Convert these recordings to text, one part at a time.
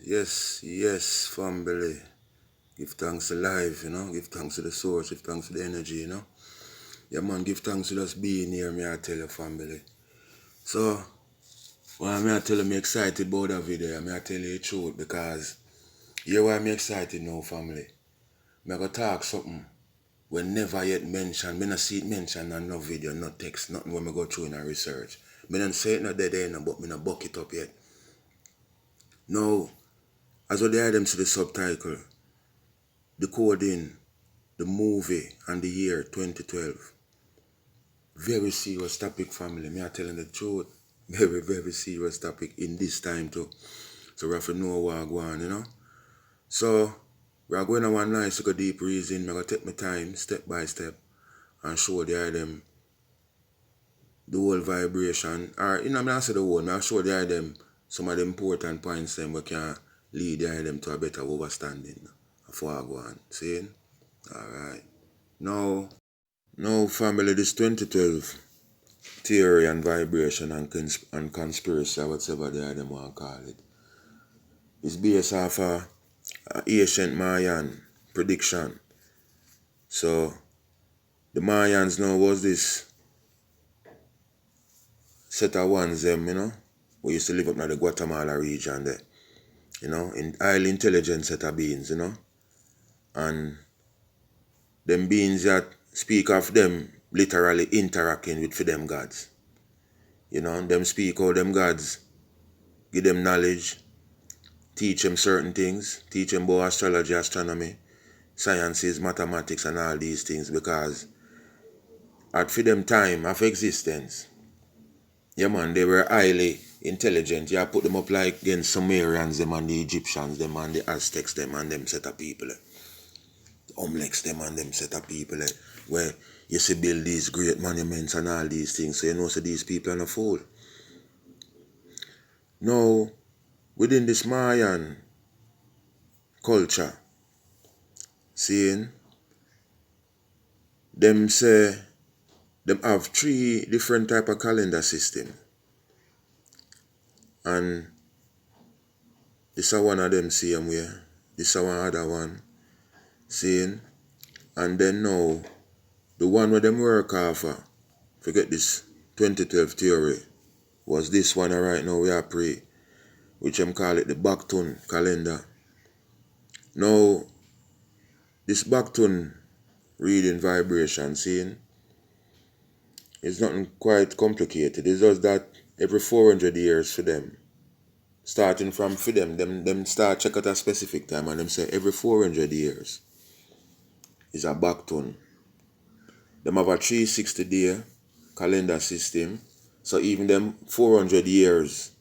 Yes, family. Give thanks to life, Give thanks to the source, give thanks to the energy, Yeah, man, give thanks to just being here, me I tell you, family. So, why me I tell you me excited about that video, me I tell you the truth, because here why me excited now, family. Me I go talk something we never yet mentioned. Me not see it mentioned in no video, no text, nothing when me go through in a research. Me don't say it not dead end, but me not buck it up yet. Now, as what they hear them see the subtitle, decoding the movie and the year 2012. Very serious topic, family. Me are telling the truth. Very serious topic in this time too. So we have to know what go on, So we are going on one nice go deep reason. I'm gonna take my time step by step and show them the whole vibration. Or I'm not say the whole, I'll show them some of the important points them we can lead them to a better understanding of what go on. See? Alright. Now family, this 2012 theory and vibration and conspiracy, or whatever them want to call it, is based off a ancient Mayan prediction. So the Mayans now was this set of ones them, we used to live up in the Guatemala region there, in highly intelligent set of beings, and them beings that speak of them literally interacting with for them gods. Them speak how them gods give them knowledge, teach them certain things, teach them about astrology, astronomy, sciences, mathematics and all these things, because at for them time of existence, yeah man, they were highly intelligent. You put them up like against Sumerians, them and the Egyptians, them and the Aztecs, them and them set of people. Omlex, them and them set of people where you see build these great monuments and all these things. So so these people are not fool. Now, within this Mayan culture, seeing them say them have 3 different type of calendar system. And this is one of them same way. This is one other one. Seeing? And then now, the one where them work off of, forget this 2012 theory, was this one right now we are pre, which them call it the Backtun calendar. Now, this Backtun reading vibration, seeing, it's nothing quite complicated. It's just that every 400 years for them, starting from for them start check at a specific time and them say every 400 years is a Backtun. Them have a 360-day calendar system. So even them 400 years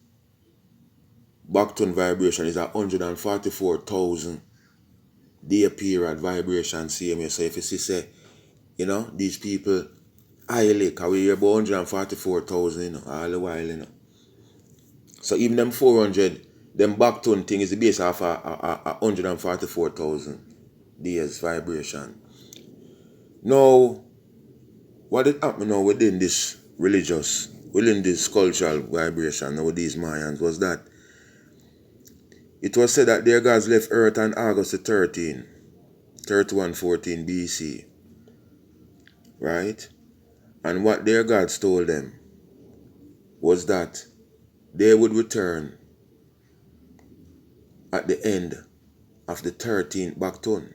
Backtun vibration is a 144,000 day period vibration same. So if you see say, these people highly, because we hear about 144,000, all the while, So even them 400, them Backtun thing is based off a 144,000 days vibration. Now, what did happen now within this cultural vibration with these Mayans was that it was said that their gods left Earth on August 3114 BC. Right? And what their gods told them was that they would return at the end of the 13th Backtun.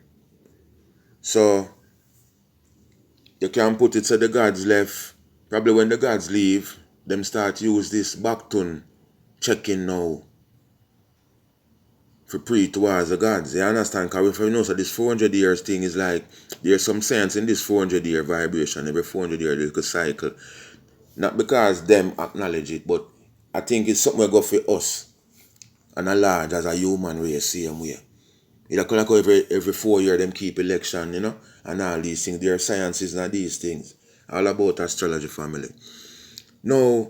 So, you can put it so the gods left. Probably when the gods leave, them start use this Backtun checking now for pray towards the gods. You understand? Because if you know so this 400 years thing is like, there's some sense in this 400 year vibration. Every 400 years there's a cycle. Not because them acknowledge it, but I think it's something we go for us and a large as a human race same way. It's like every 4 years them keep election, and all these things. There are sciences and these things. All about astrology family. Now,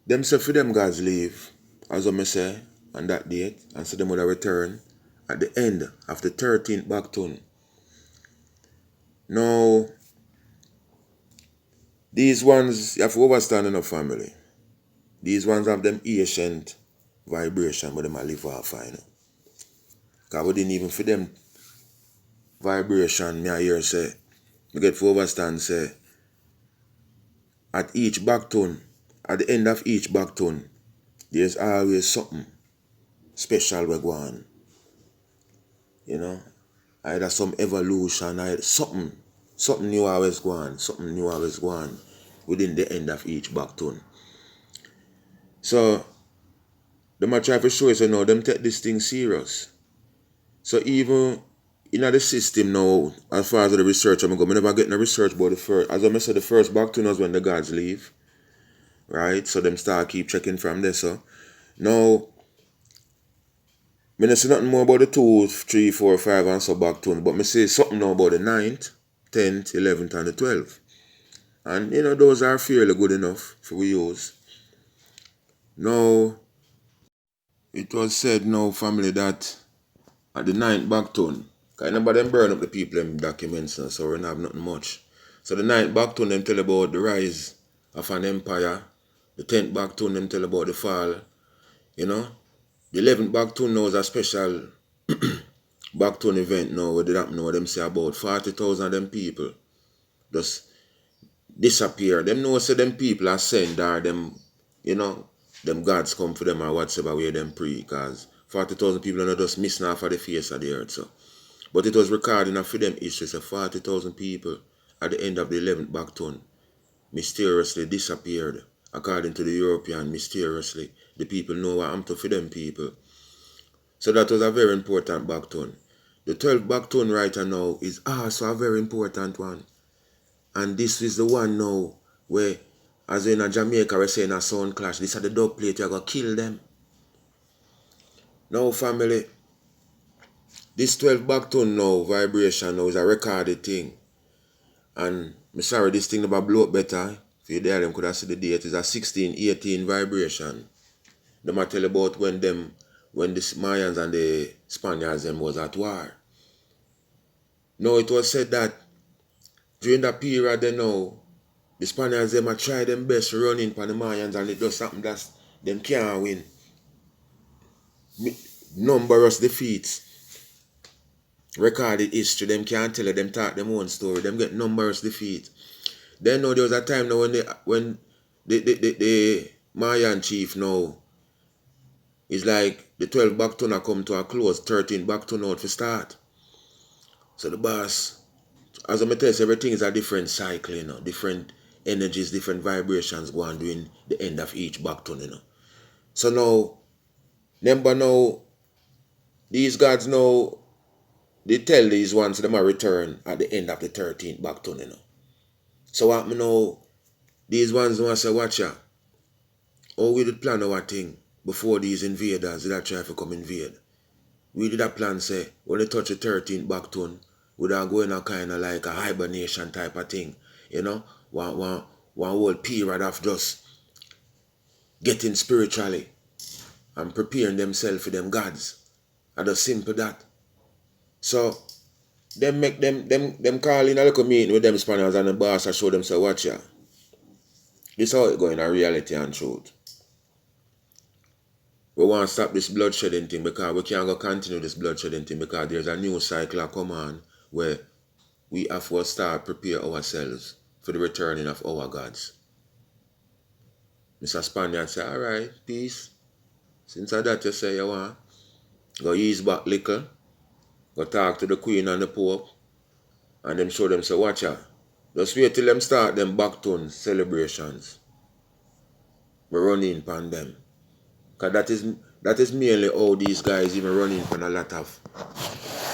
them say for them gods leave, as I say, on that date, and so them would return at the end of the 13th Backtun. Now, these ones, you have to understand in a family. These ones have them ancient vibration, but them a live off, Because we didn't even for them vibration, me I hear say, me get to understand say, at each back tone, at the end of each back tone, there's always something special we go on. You know? Either some evolution, either something new always go on, something new always go on within the end of each back tone. So, them a try to show us, you know, them take this thing serious. So even in the system now, as far as the research I'm going, I never get no research about the first. As I said, the first back tune was when the gods leave. Right? So them start keep checking from there. So now, I don't see nothing more about the 2, 3, 4, 5 and so back tunes, but I say something now about the 9th, 10th, 11th and the 12th. And you know, those are fairly good enough for we use. Now, it was said now, family, that at the 9th back tone, because remember them burn up the people in documents now, so we don't have nothing much. So the 9th back tone them tell about the rise of an empire. The 10th back tone them tell about the fall. You know? The 11th back tone now is a special back tone event now where they don't know what them say about 40,000 of them people just disappear. Them know say them people are sent or them, you know, them gods come for them or whatsoever way them pray, because 40,000 people are not just missing off of the face of the earth. So. But it was recorded in for them history, so 40,000 people at the end of the 11th back tone mysteriously disappeared. According to the European, mysteriously. The people know what happened to them people. So that was a very important back tone. The 12th back tone right now is also a very important one. And this is the one now where, as in Jamaica, we're saying a sound clash. This is the dub plate, you're going to kill them. Now, family, this 12th back tone now, vibration now, is a recorded thing. And I'm sorry, this thing never blow up better. If you there, them could have seen the date. It's a 1618 vibration. Them I tell about when the Mayans and the Spaniards them was at war. Now it was said that during that period they know the Spaniards them a try them best running for the Mayans, and it does something that them can't win. Numberless defeats. Recorded history, them can't tell it, them talk them own story, them get numerous defeats. Then now there was a time now when the Mayan chief now is like the 12 back tone come to a close, 13 back tone out for start. So the boss, as I tell you, everything is a different cycle, you know, different energies, different vibrations go on during the end of each back tone, you know. So now, remember now, these gods now, they tell these ones them a return at the end of the 13th back tone, you know. So what me know, these ones want to say, watch ya, how we did plan our thing before these invaders did try to come invade. We did a plan say, when they touch the 13th back tone, we'd go in a kind of like a hibernation type of thing, you know, one whole period of just getting spiritually and preparing themselves for them gods. And just simple that. So, them make them call in a little meeting with them Spaniards and the boss and show them say, watch ya. This how it go in a reality and truth. We want to stop this bloodshedding thing because we can't go continue this bloodshedding thing because there's a new cycle come on where we have to start prepare ourselves for the returning of our gods. Mr. Spaniard say, alright, peace. Since that you say you want, go ease back little, go talk to the Queen and the Pope, and them show them say, watch out. Just wait till them start them back tone celebrations. We run in upon them. Because that is mainly how these guys even run in upon a lot of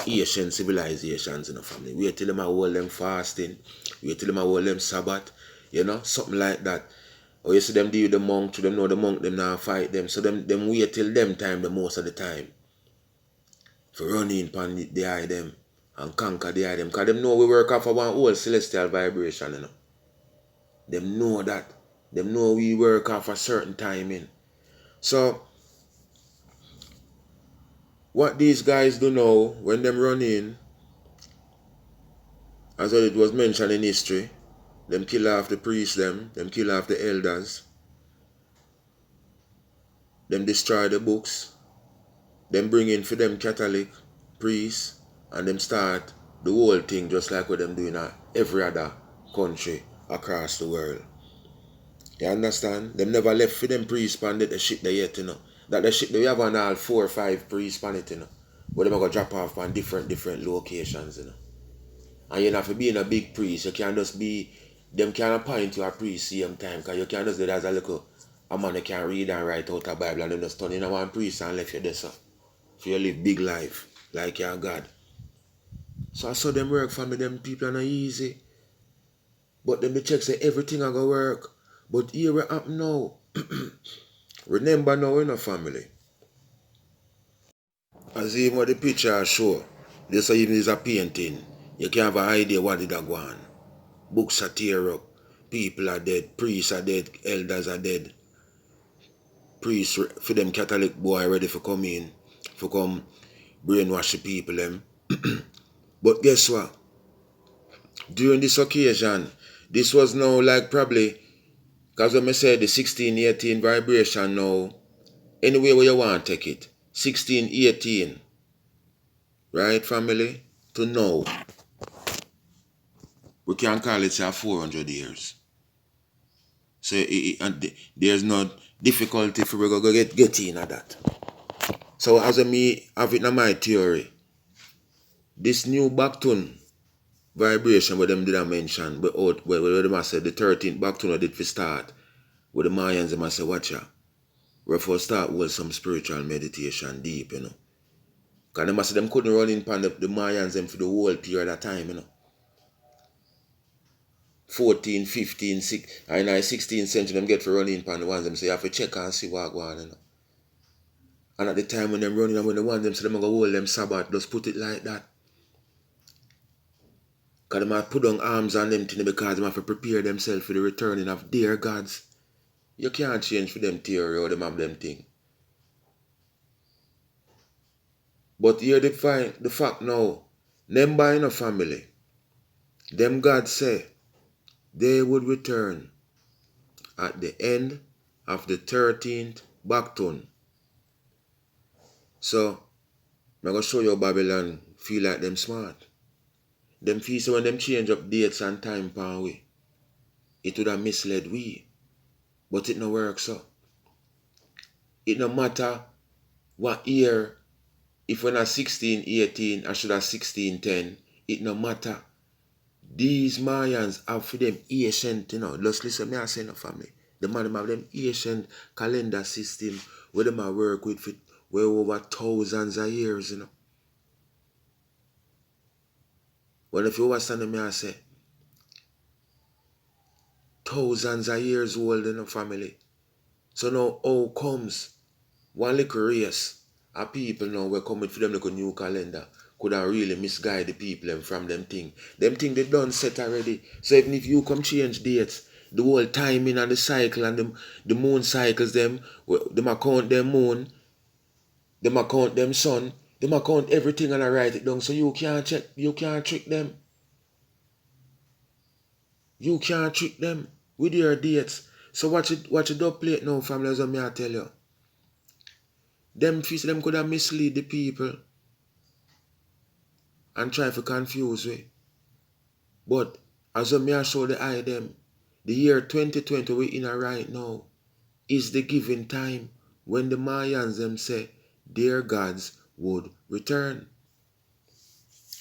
Asian civilizations in the family. Wait till them hold them fasting, wait till them hold them Sabbath, you know, something like that. Or you see them deal with the monk, to them know the monk, them now fight them. So them wait till them time the most of the time. For running upon the eye them and conquer the eye them. Because them know we work off of one whole celestial vibration, you know. Them know that. Them know we work off a certain timing. So, what these guys do now, when them run in, as it was mentioned in history, them kill off the priests them kill off the elders, them destroy the books, them bring in for them Catholic, priests, and them start the whole thing just like what them do in every other country across the world. You understand? Them never left for them priests on the shit they yet, you know. That the shit they have on all 4 or 5 priests on it, you know. But them are gonna drop off on different locations, you know. And you don't have to be in a big priest. You can just be, them can appoint you a priest same time, because you can just do that as a little, a man who can read and write out a Bible and then just turn in a one priest and left you there, so. So you live big life, like your God. So I saw them work for me, them people are not easy. But then they check say everything are gonna work. But here we happen now. Remember now in a family. As even what the picture show, this even is a painting. You can have an idea what did go on. Books are tear up. People are dead. Priests are dead. Elders are dead. Priests for them Catholic boy ready for come in. For come brainwash the people them. But guess what? During this occasion, this was now like probably, because when I said the 1618 vibration now, anyway where you want to take it. 1618. Right, family? To now. We can call it say 400 years. So there's no difficulty for we go get in at that. So as me have it in my theory, this new backton vibration where them did I mention, but where them I said the 13th backton I did for start, where the Mayans them I say watch ya. Where for start with some spiritual meditation deep, you know. Because them I say them couldn't run in pan the Mayans them for the whole period of time, you know. 14, 15, 16th century them get for running pan the ones them say you have to check and see what go on, you know. And at the time when them running and when the ones them say them go hold them Sabbath, just put it like that. Because them have put on arms on them thing because them have to prepare themselves for the returning of their gods. You can't change for them theory or them have them thing. But here the fact now, them by in a family, them gods say they would return at the end of the 13th backton. So, I'm going to show you Babylon feel like them smart. Them feel so when them change up dates and time pan way, it would have misled we. But it no work so. It no matter what year, if we're not 1618 or should have 1610, it no matter. These Mayans have for them ancient, you know, just listen me I say no family. The man have them ancient calendar system where them a work with for well over thousands of years, you know. Well, if you understand me I say thousands of years old in a family. So now how comes one little race of people now we're coming for them like a new calendar could have really misguide the people and from them thing. Them thing they done set already. So even if you come change dates, the whole timing and the cycle and the moon cycles them account them moon, them account them sun, them account everything and I write it down so you can't check, you can't trick them. You can't trick them with your dates. So watch it up plate now, family, as I tell you. Them feast them could have mislead the people and try to confuse we. But as I show the eye them, the year 2020 we in a right now is the given time when the Mayans them say their gods would return.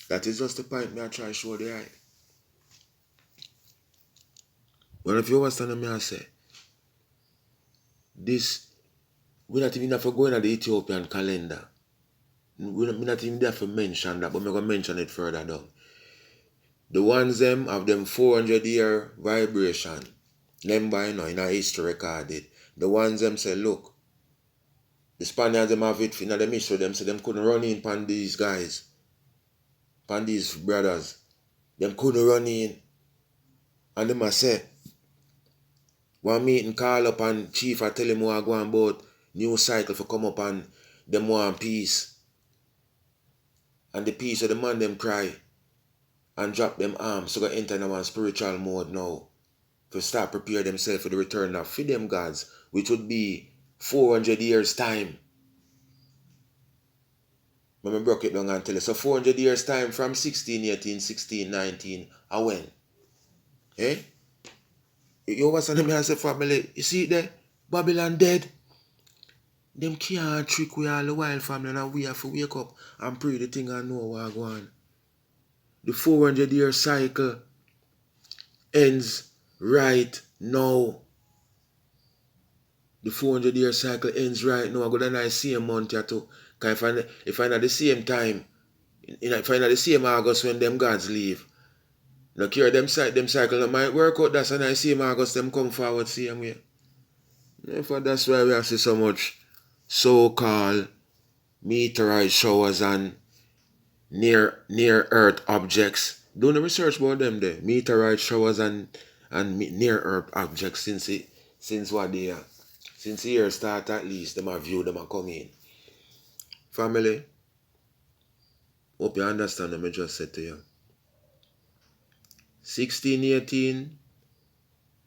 That is just the point me I try to show the eye. Well, if you understand me I say, this, we not even have to go into the Ethiopian calendar. We not even have to mention that, but I'm going to mention it further down. The ones them have them 400 year vibration. Them by now in a history recorded. The ones them say, look, the Spaniards them have it in the history them say them couldn't run in pan these guys. Pan these brothers. Them couldn't run in. And them a say, one meeting call up and chief I tell him what go on about new cycle for come up and them want peace. And the peace of the man them cry and drop them arms so go enter in one spiritual mode now. To start prepare themselves for the return of for them gods, which would be 400 years time. When I broke it down and tell you. So 400 years time from 1618, 1619, I when? Eh? You understand me as a family? You see it there? Babylon dead. Them can't trick we all the while, family, and we have to wake up and pray the thing and know what go on. The 400-year cycle ends right now. The 400-year cycle ends right now. I go down the same month here too. Because if I not the same time, if I not the same August when them gods leave, no care them cycle no might work out. That's when I same August them come forward same way. Therefore, that's why we have see so much so-called meteorite showers and near Earth objects. Do the research about them there. Meteorite showers and near Earth objects since what they are. Since the year start at least, them have view, them have come in. Family, hope you understand what I just said to you. 1618,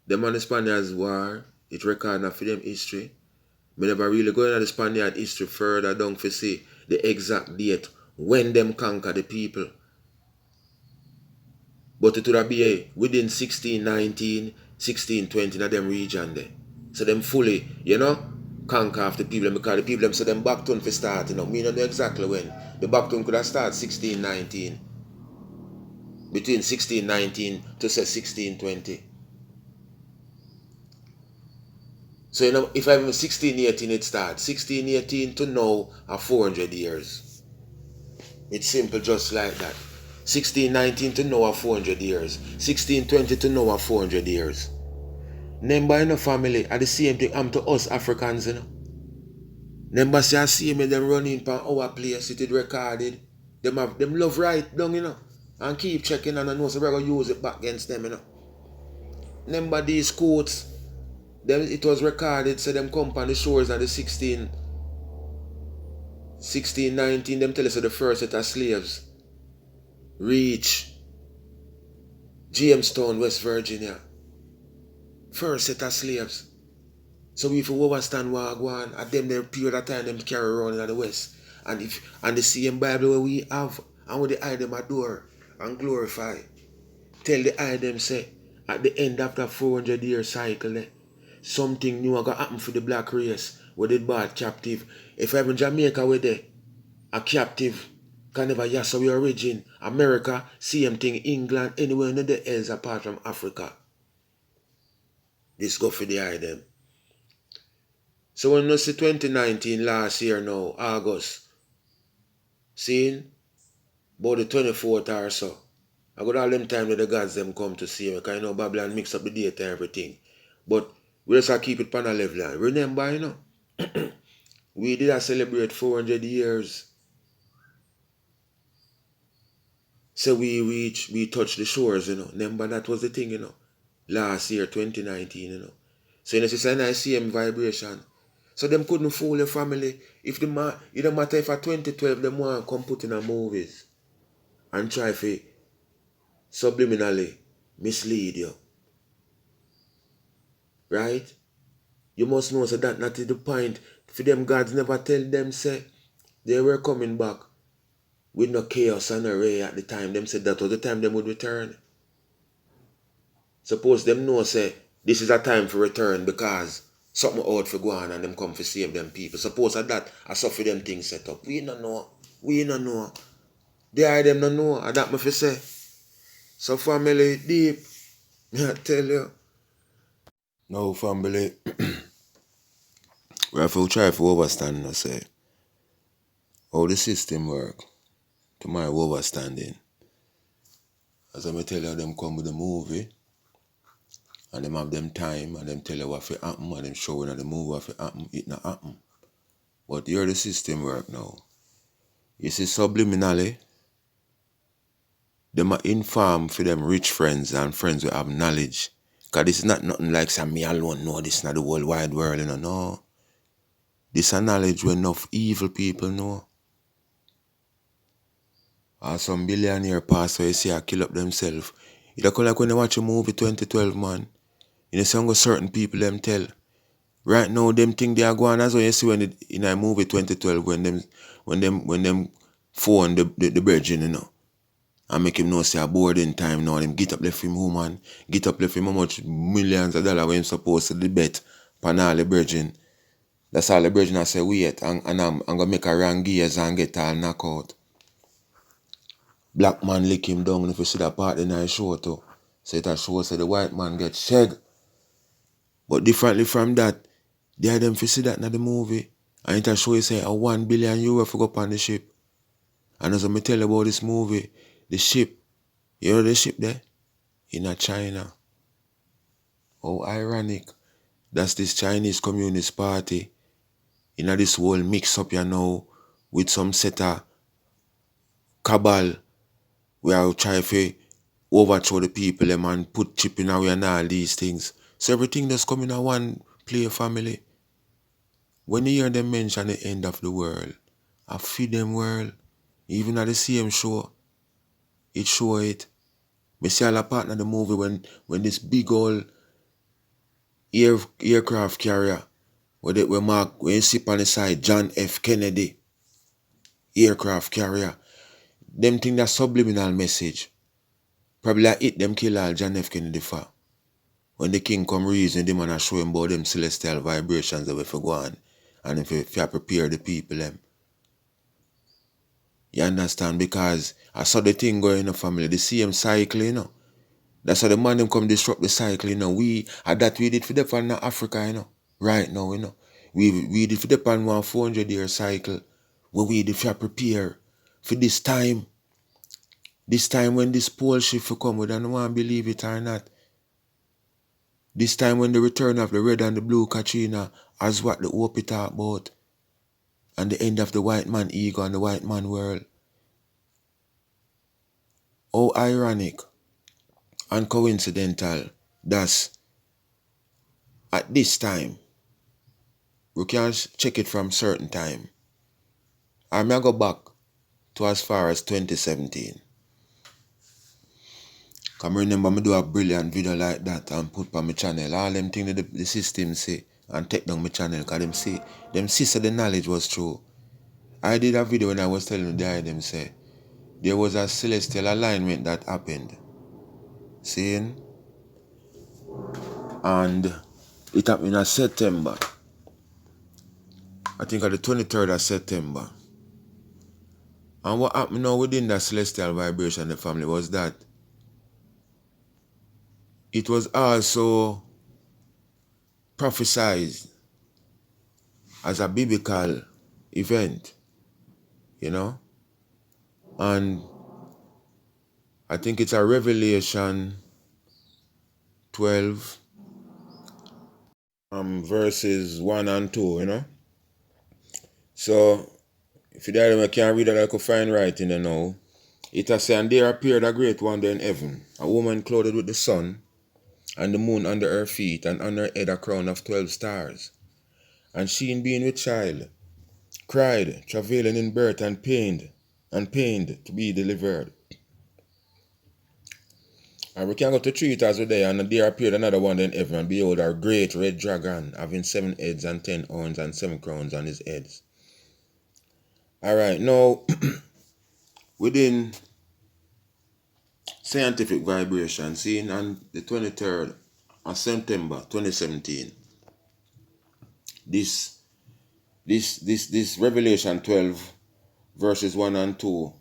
them and the Spaniards war, it recorded for them history. We never really go into the Spaniard history further down to see the exact date when them conquer the people. But it would have been within 1619, 1620 in them region there. So them fully, conquer of the people because the people them so them back turn for start, Me don't know exactly when. The back turn could have started 1619. Between 1619 to say 1620. So if I remember 1618 it starts. 1618 to now are 400 years. It's simple just like that. 1619 to now are 400 years. 1620 to now are 400 years. Remember, family are the same thing to us Africans, Remember, see me them running from our place, it is recorded. Them love right down, and keep checking and I know so we're going to use it back against them, Remember these quotes, it was recorded, so them come on the shores of the 1619, them tell us the first set of slaves reach Jamestown, West Virginia. First set of slaves. So if you understand what go on, at them there period of time them carry around in the West. And the same Bible where we have, and with the eye them adore and glorify. Tell the eye them say, at the end of the 400-year cycle, something new gonna happen for the black race, where they bought captive. If even Jamaica were there, a captive can never yes we origin. America, same thing, England, anywhere in the else apart from Africa. This go for the eye them. So when you see 2019 last year now, August, seeing about the 24th or so, I got all them time that the gods them come to see me, because Babylon mix up the date and everything. But we just keep it on a level line. Remember, we did celebrate 400 years. So we touched the shores, Remember that was the thing, Last year, 2019, So it's a nice same vibration. So them couldn't fool your family. If it don't matter if at 2012 them want to come put in a movies and try to subliminally mislead you. Right? You must know so that not is the point. For them gods never tell them say they were coming back with no chaos and array at the time. Them said that was the time them would return. Suppose them know say this is a time for return because something out for go on and them come for save them people. Suppose that I saw for them things set up. We don't know. They are them don't know. And that me fi say. So family deep. I tell you. No family. We have to try to understand and say how the system work. To my understanding. As I tell you, them come with the movie. And them have them time and them tell you what fi happen and them showing that the movie what fi happen, it not happen. But here the system work now. You see subliminally, them are inform for them rich friends and friends who have knowledge. Cause this is not nothing like say me alone, no, this is not the whole wide world, no. This is knowledge where enough evil people know. Or some billionaire pastor you see kill up themselves. It look like when you watch a movie 2012, man. Some certain people them tell. Right now, them think they are going as well. You see when in a movie 2012 when them phone the virgin, you know. And make him know say a boarding time now. Him get up left him woman, get up left him how much millions of dollars when him supposed to bet pan all the virgin. That's all the virgin I say wait and I'm gonna make a wrong gears and get all knock out. Black man lick him down if you see that part in the show too. So it a show say the white man get shag. But differently from that, they had them to see that in the movie. And it a show you say a €1 billion for go up on the ship. And as I tell you about this movie, the ship, you know the ship there? In a China. How ironic. That's this Chinese Communist Party. In this whole mix up you know with some set of cabal we are trying to overthrow the people them and put chip in away and all these things. So everything that's coming in one player family. When you hear them mention the end of the world, I feed them world, even at the same show, it show it. Me see all a part of the movie when this big old aircraft carrier where you see on the side John F. Kennedy aircraft carrier. Them think that subliminal message. Probably I hit them kill all John F. Kennedy for. When the king come reason, the man a show him about them celestial vibrations that we for go on. And if you prepare the people them. You understand? Because I saw the thing going in the family, the same cycle, you know. That's how the man them come disrupt the cycle, you know. We did for the pan Africa, you know. Right now, you know. We did for the pan 400-year cycle. Where we did for prepare for this time. This time when this pole shift will come, we don't want to believe it or not. This time when the return of the red and the blue Katrina as what the Opie talk about. And the end of the white man ego and the white man world. How ironic and coincidental that's at this time. We can check it from certain time. I may go back to as far as 2017. Come remember me do a brilliant video like that and put on my channel. All them things that the system say and take down my channel because them see say the knowledge was true. I did a video when I was telling the guy them say there was a celestial alignment that happened. Seeing? And it happened in September. I think on the 23rd of September. And what happened now within that celestial vibration in the family was that it was also prophesied as a biblical event, you know? And I think it's a Revelation 12 verses 1 and 2, you know? So, if you can't read that, I could find writing, you know. It has said, and there appeared a great wonder in heaven, a woman clothed with the sun, and the moon under her feet, and on her head a crown of 12 stars. And she, in being with child, cried, travailing in birth, and pained to be delivered. And we can go to 3 as there, and there appeared another wonder in heaven, and behold, a great red dragon, having 7 heads and 10 horns and 7 crowns on his heads. Alright, now, within scientific vibration, seen on the 23rd of September 2017, this Revelation 12 verses 1 and 2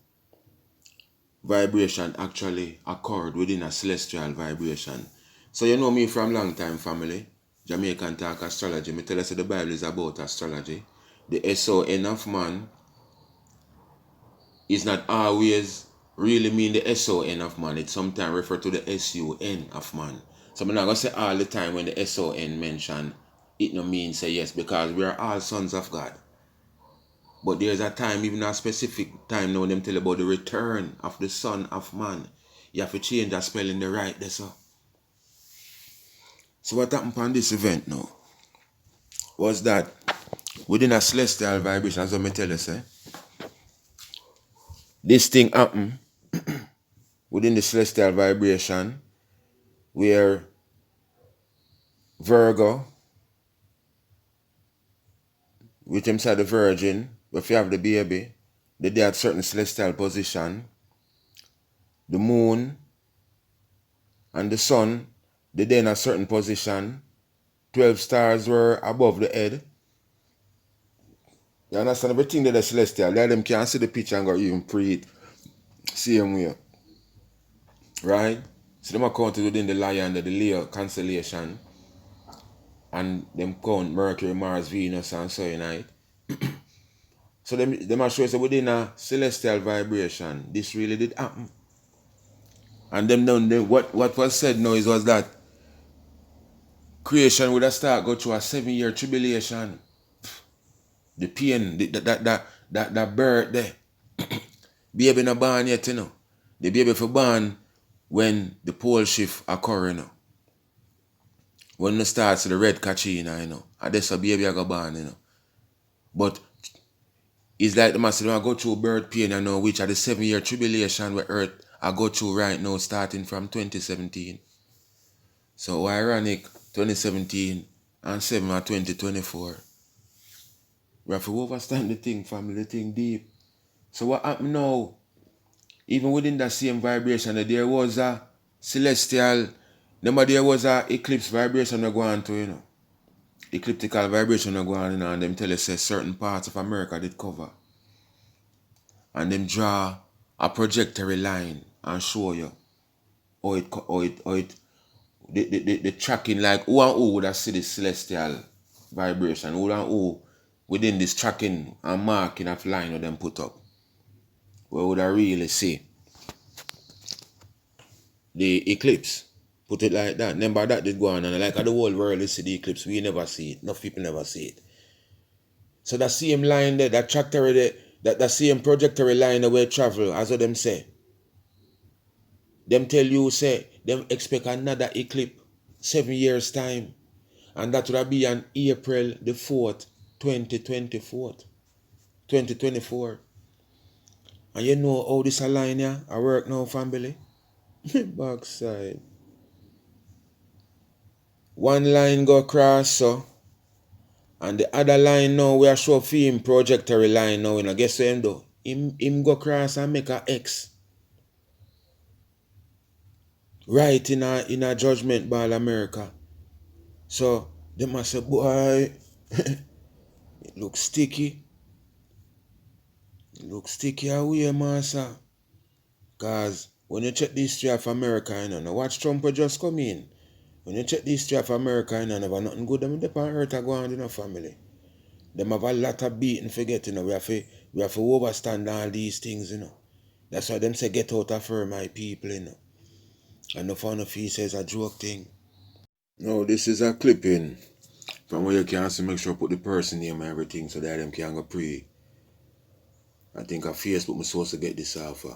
vibration actually occurred within a celestial vibration. So you know me from long time, family. Jamaican talk astrology. Me tell us the Bible is about astrology. The SON of man is not always really mean the SON of man. It sometimes refer to the SUN of man. So I'm not going to say all the time when the SON mention, it no mean say yes, because we are all sons of God. But there's a time, even a specific time now, them tell about the return of the Son of Man. You have to change that spelling the right there, so. So what happened on this event now was that within a celestial vibration, as I tell you, say, this thing happened within the celestial vibration where Virgo, with himself the virgin, if you have the baby, they at certain celestial position. The moon and the sun, they in a certain position. 12 stars were above the head. You understand? Everything that is celestial. Let them can see the picture and go even pre it. Same way. Right? So them are counted within the Lion, the Leo constellation. And them count Mercury, Mars, Venus, and so on. So them are showing within a celestial vibration, this really did happen. And what was said now was that creation would have started go through a 7-year tribulation. The pain, that birth there. Baby not born yet, you know. The baby for born when the pole shift occur, you know. When it starts the red kachina, you know. And that's a baby I go born, you know. But it's like the master I go through birth pain, you know, which are the 7-year tribulation where Earth I go through right now, starting from 2017. So ironic, 2017 and 7 are 2024. We have to understand the thing, family, the thing deep. So what happened now? Even within that same vibration, there was a celestial, there was a eclipse vibration that go on to, you know. Ecliptical vibration that go on, you know, and them tell us certain parts of America did cover. And them draw a trajectory line and show you the tracking, like who and who would have see the celestial vibration, who and who within this tracking and marking of line that them put up. We would have really see the eclipse. Put it like that. Remember that did go on, and like the whole world is see the eclipse, we never see it. Enough people never see it. So that same line there, that trajectory there, that same trajectory line the way travel, as what them say. Them tell you, say, them expect another eclipse 7 years time. And that would be on April the 4th, 2024. And you know how this line here, I work now, family. Backside. One line go across, so. And the other line now, we are show for him trajectory line now, you know. Guess what him do? Him go across and make a X. Right in a judgment ball America. So, they must say, boy, it looks sticky. It looks sticky away, master. Because when you check the history of America, you know, watch Trump just come in. When you check the history of America, you know, never nothing good. Them on earth are going in a family. Them have a lot of beating forget, you know. We have to overstand all these things, you know. That's why them say get out of her, my people, you know. And no fun of he says a joke thing. No, this is a clipping. From where you can see, make sure put the person name and everything so that them can go pray. I think on Facebook I'm supposed to get this offer.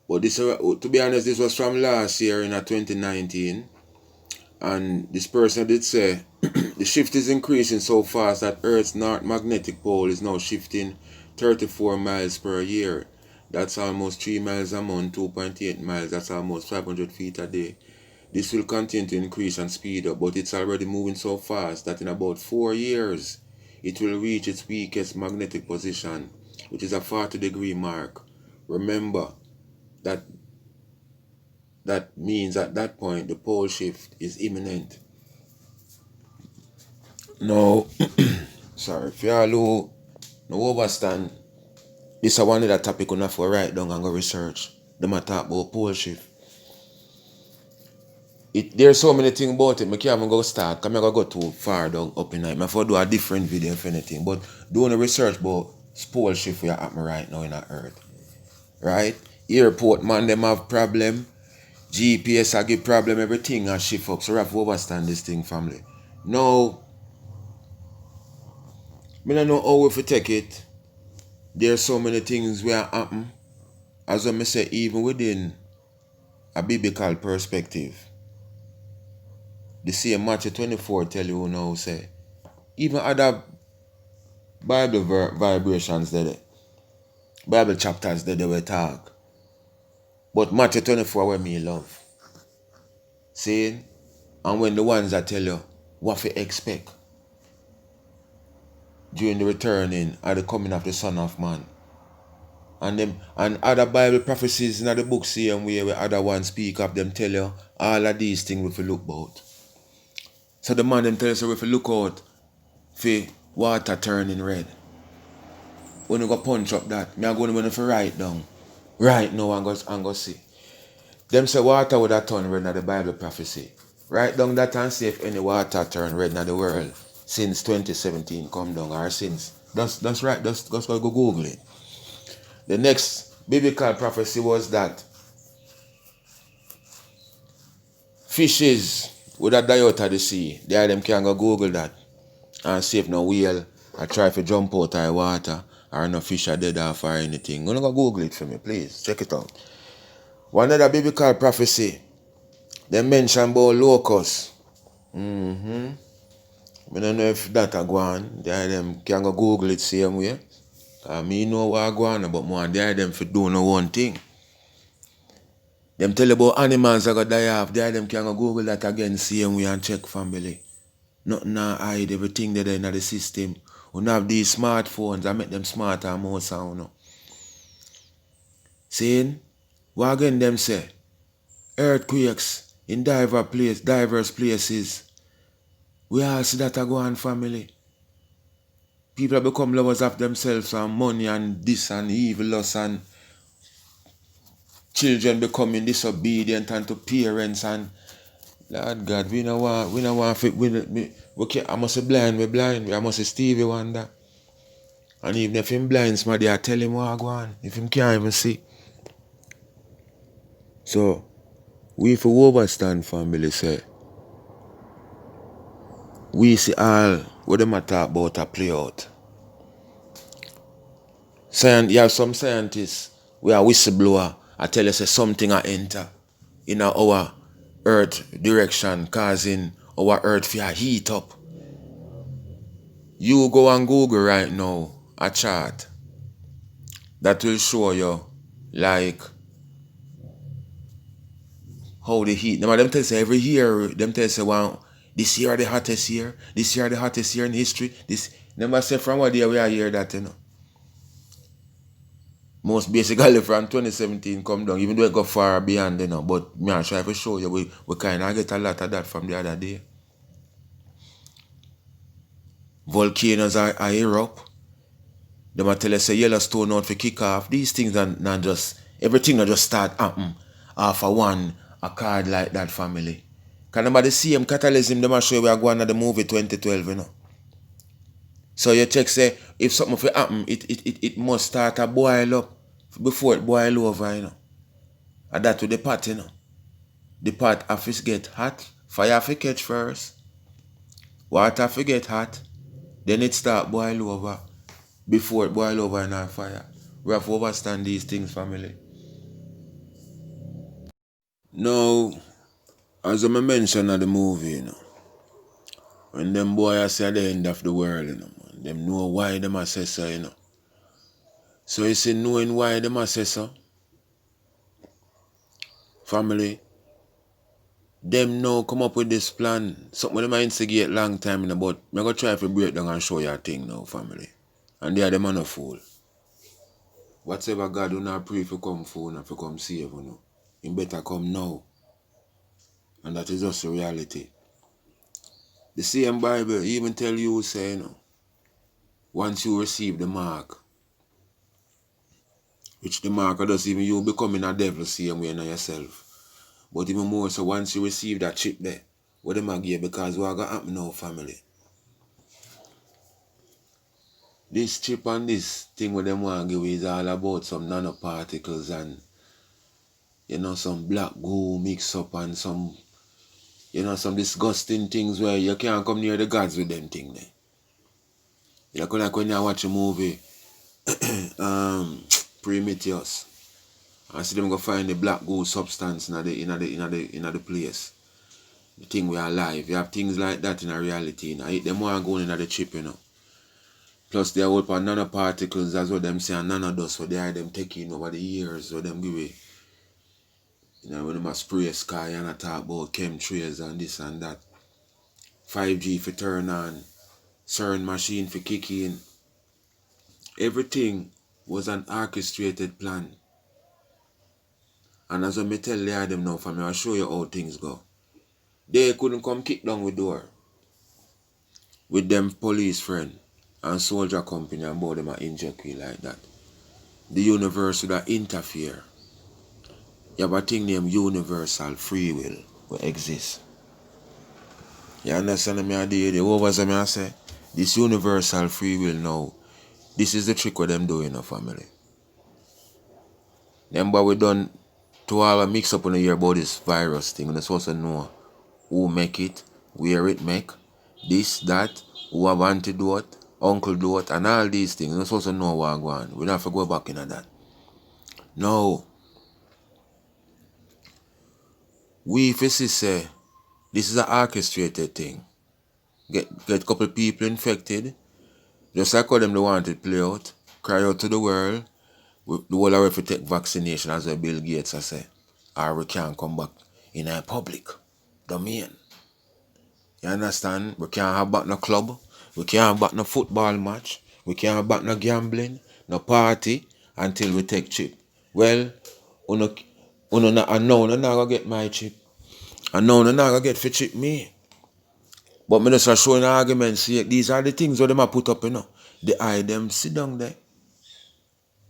But this, to be honest, this was from last year in 2019. And this person did say, the shift is increasing so fast that Earth's north magnetic pole is now shifting 34 miles per year. That's almost 3 miles a month, 2.8 miles. That's almost 500 feet a day. This will continue to increase and speed up, but it's already moving so fast that in about 4 years, it will reach its weakest magnetic position, which is a 40-degree mark. Remember, that means at that point the pole shift is imminent. No, sorry, if you all who no overstand, this is one of the topic enough for write down and go research. Them a talk about pole shift. There's so many things about it, I can't even go start, because I go too far down up in night. I have to do a different video if anything, but doing a research about pole shift where happen right now in the earth. Right? Airport man, them have problem. GPS I give problem, everything I shift up. So we have to understand this thing, family. Now, I don't know how we have take it. There's so many things where happen. As I say, even within a biblical perspective. The same Matthew 24 tell you now, say, even other Bible vibrations there, Bible chapters that they will talk. But Matthew 24 where me love. Saying, and when the ones that tell you what to expect during the returning or the coming of the Son of Man. And other Bible prophecies in the book same way where other ones speak of them tell you all of these things if you look about. So the man them tell us if you look out for water turning red. When you go punch up that, me I go to write down. Right now and go see. Them say water would have turned red in the Bible prophecy. Write down that and see if any water turned red in the world since 2017 come down or since. That's right, just go Google it. The next biblical prophecy was that fishes would have died out of the sea. They them can go Google that and see if no whale I try to jump out of the water or no fish are dead off or anything. Go Google it for me, please. Check it out. One other biblical prophecy, they mention about locusts. I don't know if that a go on. They them can go Google it same way. Me know what I go on, but more they them for do no one thing. Them tell about animals that go die off. They them can go Google that again same way and check family. Nothing not hide, everything that in the system. We have these smartphones and make them smarter and more sound. Saying, what again them say? Earthquakes in diverse places. We all see that a go on family. People become lovers of themselves and money and this and evilness and children becoming disobedient unto parents and Lord God, we don't want I must be blind, I must be Stevie Wonder. And even if him blind, somebody I tell him what I go on, if him can't even see. So we for overstand family say we see all what them a talk about a play out. You have some scientists we are whistleblower. I tell you say something I enter in our earth direction causing our earth to heat up. You go on Google right now a chart that will show you like how the heat. Them tell say every year, them tell say wow, this year the hottest year, this year the hottest year in history. This never say from what year we are here that Most basically from 2017 come down, even though it go far beyond but me I try to show you we kinda get a lot of that from the other day. Volcanoes are erupt. Them a tell us say Yellowstone out for kick off. These things are not just everything not just start happen off of one a card like that family. Can nobody see him catalysm them a show you we are going to the movie 2012, So you check say if something will happen, it must start to boil up before it boil over, And that to the pot, The pot have to get hot, fire have to catch first, water have to get hot, then it start boil over. Before it boil over in our fire. We have to understand these things, family. Now, as I mentioned in the movie, when them boys say at the end of the world, them know why them a say so, So you see, knowing why them a say so, family, them now come up with this plan. Something them a instigate long time, but I'm going to try to break down and show you a thing now, family. And they are them a fool. Whatever God do not pray for come for and for come save, He better come now. And that is just the reality. The same Bible even tell you, say, once you receive the mark, which the mark does even you becoming a devil same way in yourself. But even more so once you receive that chip there, what them a give because what gonna happen now, family? This chip and this thing what them want to give is all about some nanoparticles and some black goo mix up and some some disgusting things where you can't come near the gods with them thing there. Like when you watch a movie Prometheus. I see them go find the black gold substance in the place. The thing we are alive. You have things like that in a reality. Them want going in the chip, Plus they are all for nanoparticles, that's what them say, and nanodust, what they are them taking over the years, what them give it. When them a spray sky and I talk about chemtrails and this and that. 5G for turn on, CERN machine for kick in. Everything was an orchestrated plan. And as I tell them now, family, I'll show you how things go. They couldn't come kick down the door with them police friend and soldier company and both them are inject like that. The universe would interfere. You have a thing named universal free will will exist. You understand me? The over me I say this universal free will now. This is the trick what them doing in a family. Remember we done to all a mix up on the year about this virus thing. We're supposed to know who make it, where it make, this, that, who have antidote, uncle do it, and all these things. We're supposed to know what going on. We don't have to go back into that. No. We physicists say this is an orchestrated thing. Get a couple people infected, just like how them they want it play out, cry out to the world, the whole of to take vaccination as Bill Gates has said, or we can't come back in a public domain. You understand? We can't have back no club, we can't have back no football match, we can't have back no gambling, no party until we take chip. Well, uno not gonna get my chip. And now not gonna get for chip me. But me just showing arguments here. These are the things that them put up, you know. The eye them sit down there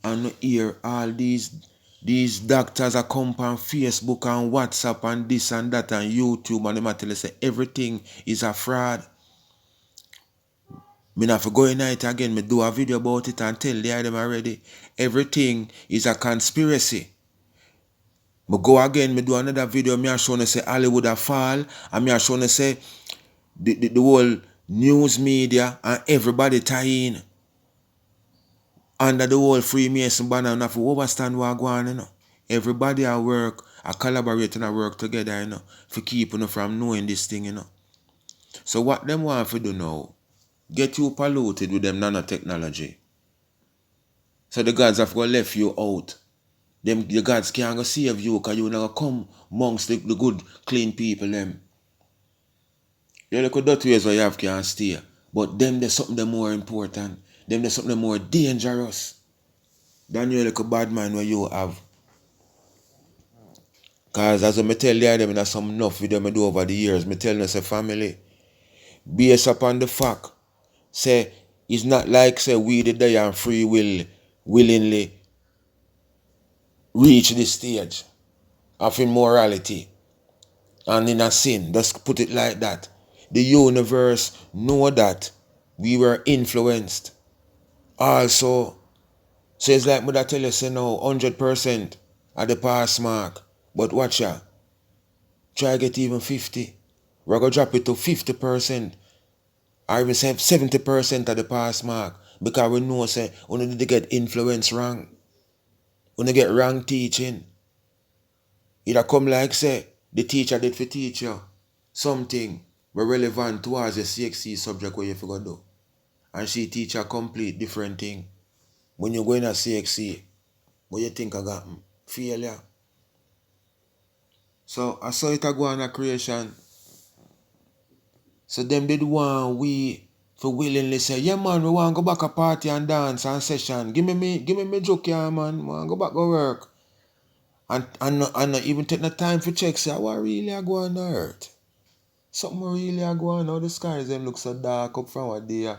and hear all these doctors are come on Facebook and WhatsApp and this and that and YouTube and them tell you say everything is a fraud. Me not for go in it again, me do a video about it and tell them already. Everything is a conspiracy. Me go again, me do another video, me a showing say Hollywood a fall, and me a showing say the whole news media and everybody tie in under the whole Freemason banner and have to overstand what go on, you know. Everybody at work, I collaborate and I work together, you know, for keep you from knowing this thing, you know. So what them want to do now, get you polluted with them nanotechnology. So the gods have got left you out. The gods can't go save you because you never come amongst the good, clean people them. You look at that ways where you have can stay. But them there's something more important. Them there's something more dangerous than you look a bad man where you have. Cause as I tell you them in some enough video I do over the years, me tell them say family, based upon the fact, say it's not like say we the day and free will willingly reach this stage of immorality and in a sin. Just put it like that. The universe know that we were influenced. Also, so it's like me that tell you say no 100% at the pass mark. But watch ya. Try get even 50. We're gonna drop it to 50%. Or even say 70% at the pass mark. Because we know say we need to get influence wrong. We need to get wrong teaching. It'll come like say the teacher did for teach you something relevant towards the CXC subject where you forgot to do. And she teach a complete different thing. When you go in a CXC, what you think I got? Failure. So I saw it go on a creation. So them did want we for willingly say, yeah man, we want to go back a party and dance and session. Give me joke here, man. We want to go back to work. And not even take the time for check, say what really are going on earth. Something really are going on. How the skies them look so dark up from what day,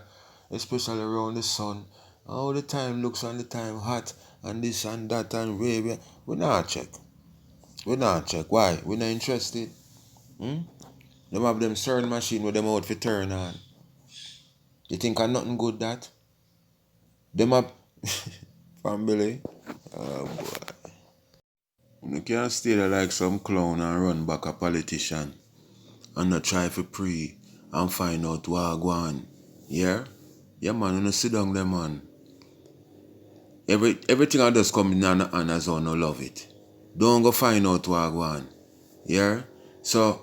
especially around the sun. How the time looks and the time hot and this and that and wave. We not check. We not check. Why? We not interested. Them have them certain machine with them out for turn on. You think I'm nothing good that? Them have family. Oh boy. You can't stay there like some clown and run back a politician and not try for pray and find out what go on. Yeah? Yeah man, you know sit down there man. Everything I just come in and as on no love it. Don't go find out what go on. Yeah? So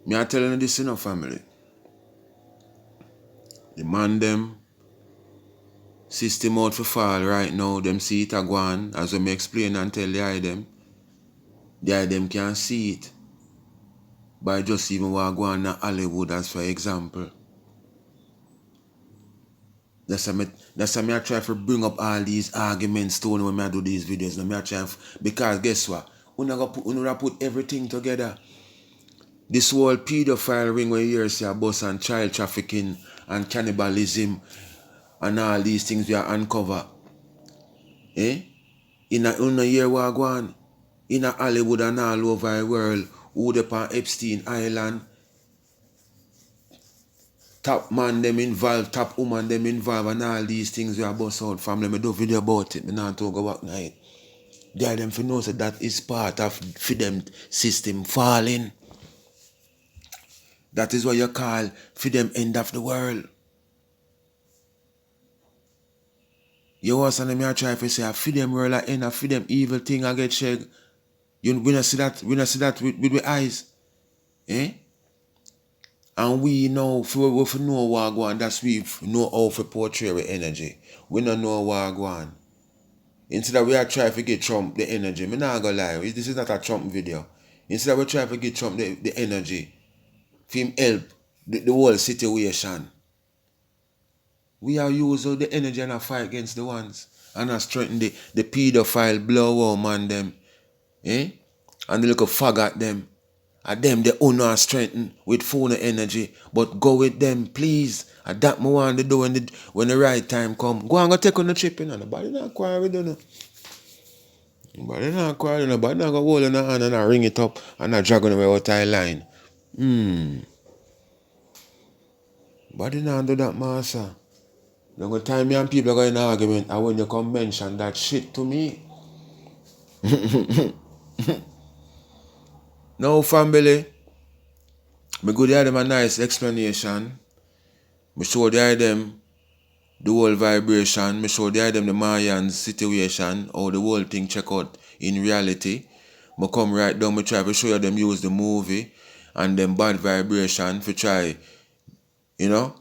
me I telling you this in a family. The man them system out for fall right now, them see it a go on, as I explain and tell the eye them can see it by just even what go on in Hollywood as for example. That's why I try to bring up all these arguments to when I do these videos. Now I try because guess what? We not put everything together. This whole pedophile ring where you hear say about and child trafficking and cannibalism and all these things we are uncover. Eh? In a year what go on. In a Hollywood and all over the world, who dey on Epstein Island, top man them involved, top woman them involved, and all these things we are bust out family. Me do video about it, me not to go back night. They them for know that is part of for them system falling. That is what you call for them end of the world. You was and me try to say for them world at end, for them evil thing I get shake. We not see that with the eyes. Eh? And we know, if we know what go on, that's we know how to portray with energy. We don't know what go on. Instead of we are trying to get Trump the energy, I'm not gonna lie, this is not a Trump video. Instead of we try to get Trump the energy, for him help the whole situation, we are using the energy and a fight against the ones. And I strengthen the pedophile blow man them. Eh? And the little faggot them. And them the honor strengthen with phone energy. But go with them, please. And that me want to do when the right time come. Go and go take on the trip, you know. Nobody not quarrel with you. Nobody not quarrel, nobody not go hold in the hand and I ring it up and I drag on away out of line. Nobody not do that, master. The go time me and people go in an argument and when you come mention that shit to me. No family. Me go there them a nice explanation. Me show there them the whole vibration. Me show there them the Mayan situation, how the whole thing check out in reality. Me come right down, me try to show you them use the movie and them bad vibration for try, you know,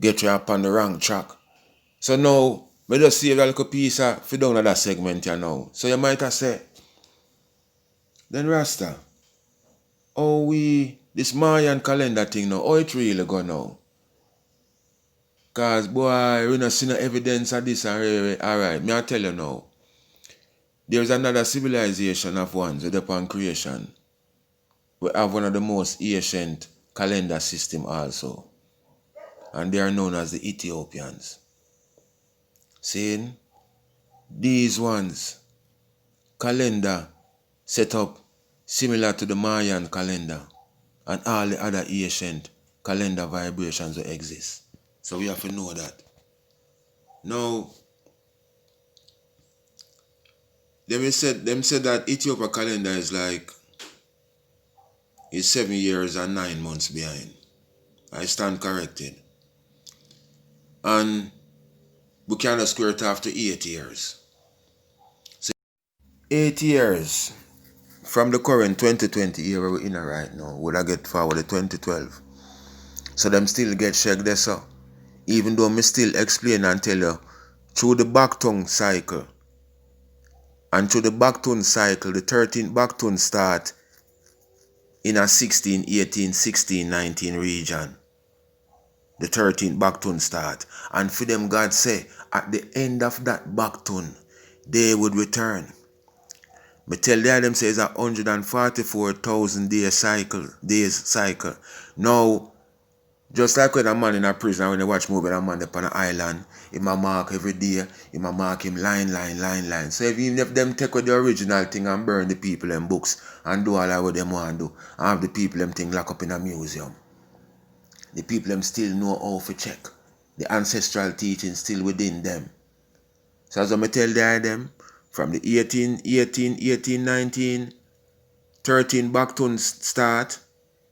get you up on the wrong track. So now, me just save a little piece for down that segment you know. So you might have said, then Rasta, oh this Mayan calendar thing now, how it really go now? Cause boy, we not see no evidence of this alright, me I tell you now. There's another civilization of ones with upon creation. We have one of the most ancient calendar system also. And they are known as the Ethiopians. Seeing these ones calendar set up similar to the Mayan calendar and all the other ancient calendar vibrations that exist. So we have to know that. Now, them said that Ethiopia calendar is 7 years and 9 months behind. I stand corrected. And we cannot square it after 8 years. So 8 years from the current 2020 era we're in right now, would I get forward to 2012? So them still get checked there, so. Even though me still explain and tell you, through the backtongue cycle, and through the backtongue cycle, the 13th backtongue start in a 16, 18, 16, 19 region. The 13th backtongue start. And for them, God say, at the end of that backtongue, they would return. Me tell them say it's a 144,000 days cycle. Now, just like when a man in a prison, when they watch movie, a man up on an island, he might mark every day, he might mark him line. So even if them take the original thing and burn the people in books and do all that what them want to do, and have the people them thing locked up in a museum, the people them still know how to check. The ancestral teaching still within them. So as I tell them, from the 18, 19, 13 backtones start,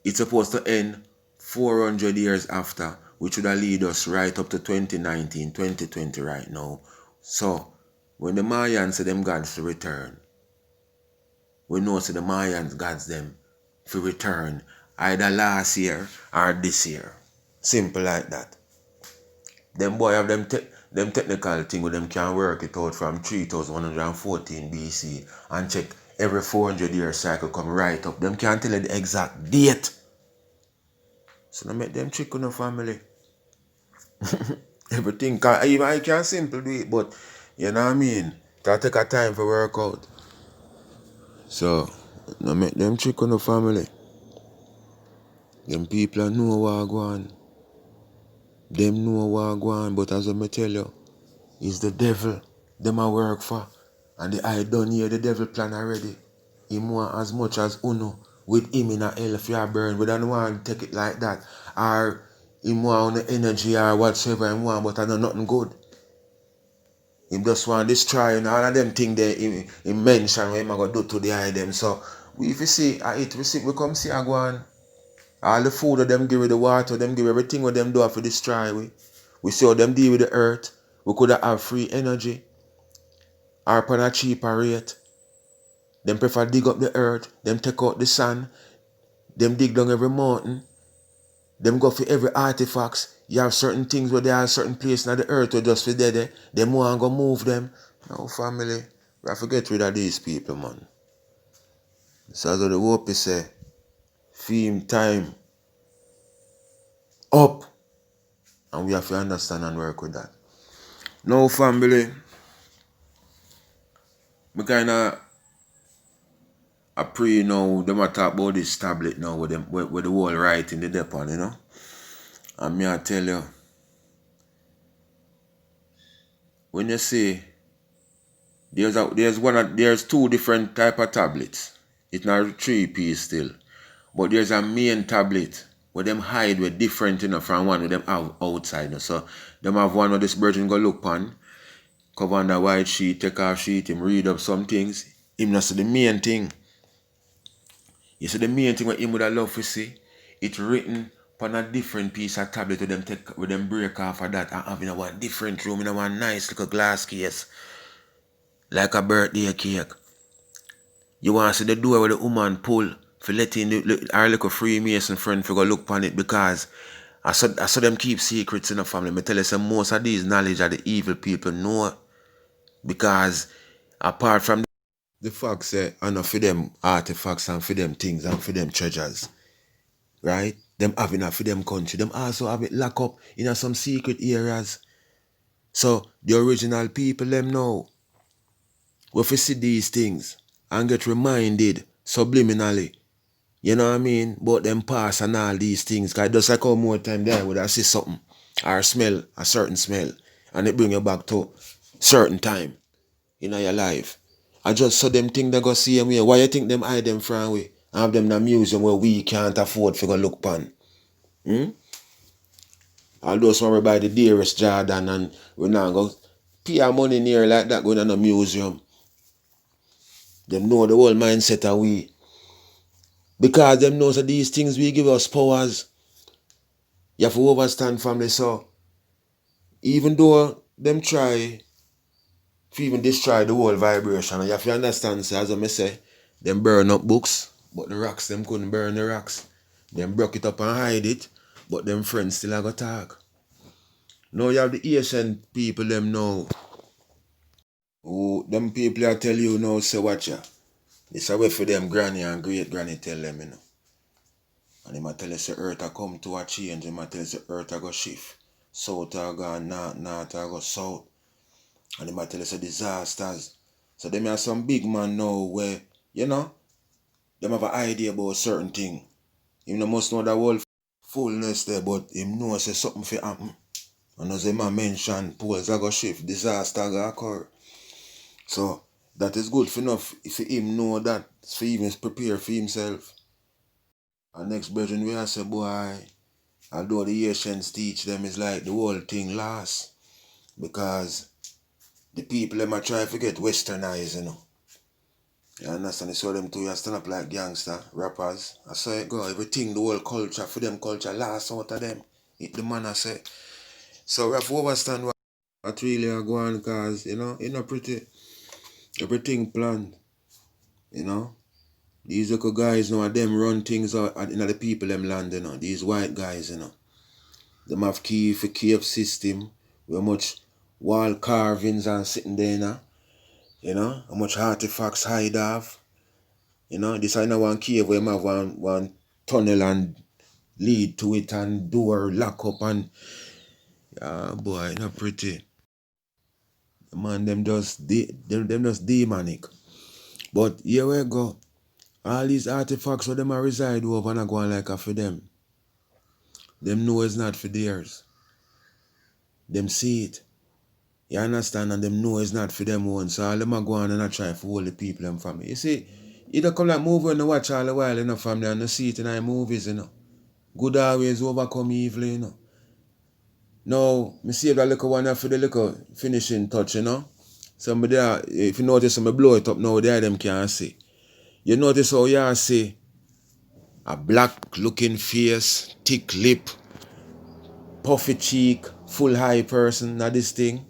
it's supposed to end 400 years after, which would lead us right up to 2019, 2020 right now. So, when the Mayans say them gods to return, we know say the Mayans gods them to return either last year or this year. Simple like that. Them boy have them technical thing where them can work it out from 3114 BC and check every 400 year cycle come right up. Them can't tell you the exact date. So now make them trick on the family. Everything, even I can simple do it, but you know what I mean? That take a time for work out. So, no make them trick on the family. Them people know what go on. Them know what go on, but as I tell you, it's the devil them a work for. And the I done here, the devil plan already. Him want as much as uno with him in a hell if you burn. We don't want to take it like that. Or him want the energy or whatsoever him want, but I know nothing good. Him just want destroy and all of them things there he mention what him a go do to the eye them. So we if you see we come see a go on. All the food of them give it the water, them give everything what them do for destroy we. We see how them deal with the earth. We could have free energy or upon a cheaper rate. Them prefer dig up the earth, them take out the sun, them dig down every mountain, them go for every artifacts. You have certain things where there are certain places in the earth where just for there, them want to go move them. No family, we have to get rid of these people, man. So as the Whoopi say, theme time up. And we have to understand and work with that. No family, we kinda I pray now, them a talk about this tablet now with them with the whole writing the depot, you know. And me I tell you, when you see there's two different type of tablets. It's not a 3-piece still. But there's a main tablet where them hide with different from one where them have outside. You know? So them have one where this virgin go look on, cover on the white sheet, take off sheet, him read up some things. Him not see the main thing. You see the main thing what him would have loved to see, it's written on a different piece of tablet with them break off of that and have in a one different room in a one nice little glass case. Like a birthday cake. You want to see the door where the woman pull for letting our little Freemason friend for go look upon it because I saw them keep secrets in the family. Me tell you some most of these knowledge of the evil people know because apart from the fact say I know for them artifacts and for them things and for them treasures. Right? Them having it for them country. Them also have it locked up in some secret areas. So the original people them know. We have to see these things and get reminded subliminally, you know what I mean, about them past and all these things. Because just like how more time there would I see something or smell a certain smell and it bring you back to certain time in your life. I just saw them think they go see them here. Why you think them hide them from we? And have them in a museum where we can't afford to go look upon? Although some buy the dearest Jordan and we now go pay our money near like that going in a museum. Them know the whole mindset of we. Because them knows that these things we give us powers. You have to overstand family. So even though them try to even destroy the whole vibration, you have to understand, so as I say, them burn up books, but the rocks them couldn't burn the rocks. Them broke it up and hide it, but them friends still have got talk. Now you have the Asian people them know. Who them people I tell you now say watch ya. It's a way for them granny and great granny tell them, you know. And they might tell us the earth a come to a change, they might tell us the earth a go shift. South a go north, north a go south. And they might tell us the disasters. So them have some big man now where, you know, them have an idea about certain thing. You know, must know the whole fullness there, but him know say something for happen. And as him mention, poles a go shift, disaster go occur. So that is good for enough if him know that, for even prepare for himself. And next brethren we say, boy, although the Asians teach them is like the whole thing lost. Because the people them a try to get westernized, you know. You understand? You saw them two you stand up like gangster, rappers. I saw it go, everything, the whole culture, for them culture lost out of them. It the man I say. So we have to understand what really are going because, you know, it's not pretty. Everything planned. You know. These little guys now, them run things out in the people them land, you know. These white guys, you know. Them have key for cave system, where much wall carvings and sitting there, you know. How much artifacts hide off. You know, this I know one cave where have one tunnel and lead to it and door lock up and Yeah, boy, not pretty. Man, them just them just demonic. But here we go. All these artifacts where them a reside over and a go on like a for them. Them know it's not for theirs. Them see it. You understand? And them know it's not for them own. So all them a go on and a try for all the people and family. You see, you don't come like movie when you watch all the while in the family and you see it in the movies, you know. Good always overcome evil, you know. Now, me save that little one for the little finishing touch, you know. So me there, if you notice, I blow it up now, there them can't see. You notice how you see a black looking face, thick lip, puffy cheek, full high person, now this thing.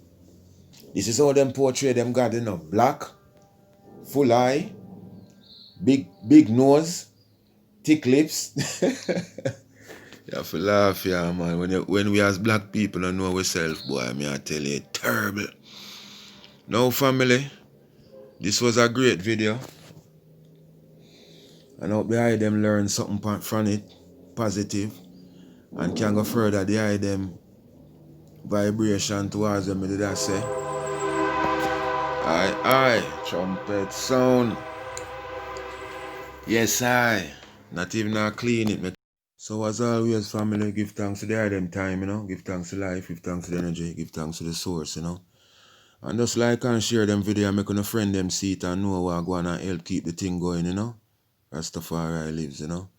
This is how them portray them God, you know. Black, full eye, big nose, thick lips. You have to laugh, yeah, man. When we as black people don't know ourselves, boy, I tell you, terrible. Now, family, this was a great video. And I hope behind them learn something from it, positive, and can go further behind them vibration towards them, did I say? Aye, trumpet sound. Yes, aye. Not even a clean it. So as always, family, give thanks to the them time, you know. Give thanks to life, give thanks to the energy, give thanks to the source, you know. And just like and share them video and make a friend them see it and know what go on and help keep the thing going, you know. Rastafari lives, you know.